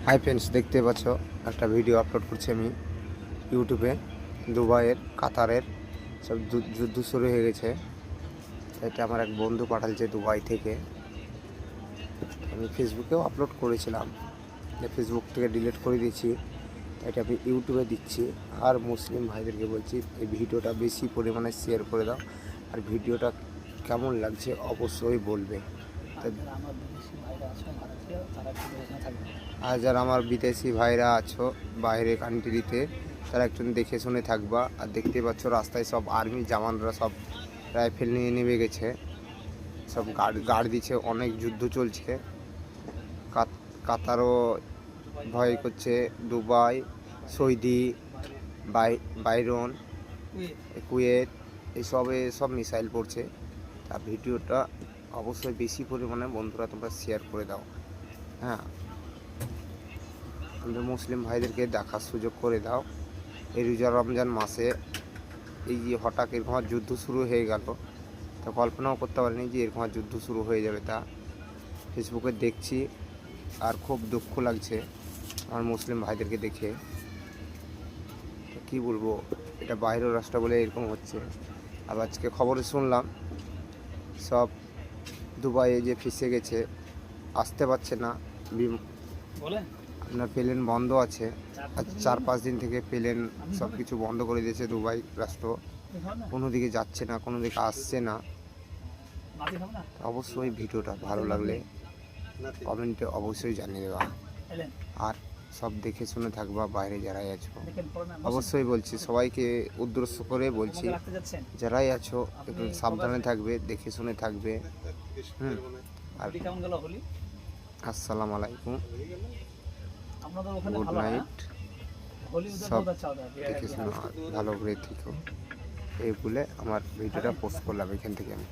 Hi friends, দেখতে পাচ্ছ একটা ভিডিও আপলোড করছি আমি ইউটিউবে। দুবাইয়ের, কাতারের সব যুদ্ধ শুরু হয়ে গেছে। এটা আমার এক বন্ধু পাঠালছে দুবাই থেকে। আমি ফেসবুকেও আপলোড করেছিলাম, ফেসবুক থেকে ডিলিট করে দিয়েছি। এটা আমি ইউটিউবে দিচ্ছি। আর মুসলিম ভাইদেরকে বলছি এই ভিডিওটা বেশি পরিমাণে শেয়ার করে দাও। আর ভিডিওটা কেমন লাগছে অবশ্যই বলবে। আর যারা আমার বিদেশি ভাইরা আছো বাইরে কান্ট্রিতে, তারা একটু দেখে শুনে থাকবা। আর দেখতে পাচ্ছ রাস্তায় সব আর্মি জওয়ানরা সব রাইফেল নিয়ে নেমে গেছে, সব গার্ড দিচ্ছে। অনেক যুদ্ধ চলছে। কাতারও ভয় করছে, দুবাই, সৌদি, বাইরন, কুয়েত, সব মিসাইল পড়ছে। তা ভিডিওটা অবশ্যই বেশি পরিমাণে বন্ধুরা তোমরা শেয়ার করে দাও। হ্যাঁ, আমাদের মুসলিম ভাইদেরকে দেখার সুযোগ করে দাও। এই রোজা রমজান মাসে এই যে হঠাৎ এরকম যুদ্ধ শুরু হয়ে গেল, তা কল্পনাও করতে পারিনি যে এরকম যুদ্ধ শুরু হয়ে যাবে। তা ফেসবুকে দেখছি আর খুব দুঃখ লাগছে আমার মুসলিম ভাইদেরকে দেখে। কি বলবো, এটা বাইরের রাষ্ট্র বলে এরকম হচ্ছে। আর আজকে খবরে শুনলাম সব দুবাইয়ে যে ফেসে গেছে, আসতে পারছে না, আপনার প্লেন বন্ধ আছে। আজ 4-5 দিন থেকে প্লেন সব কিছু বন্ধ করে দিয়েছে দুবাই রাষ্ট্র। কোনো দিকে যাচ্ছে না, কোনো দিকে আসছে না। অবশ্যই ভিডিওটা ভালো লাগলে কমেন্টে অবশ্যই জানিয়ে দেওয়া। আর সব দেখে শুনে থাকবা বাইরে যারাই আছো। অবশ্যই বলছি, সবাইকে উদ্দেশ্য করে বলছি, যারাই আছো একটু সাবধানে থাকবে, দেখে শুনে থাকবে। আর আসসালামু আলাইকুম, গুড নাইট। সব দেখে শুনে ভালো করে থেকো। এই বলে আমার ভিডিওটা পোস্ট করলাম এখান থেকে আমি।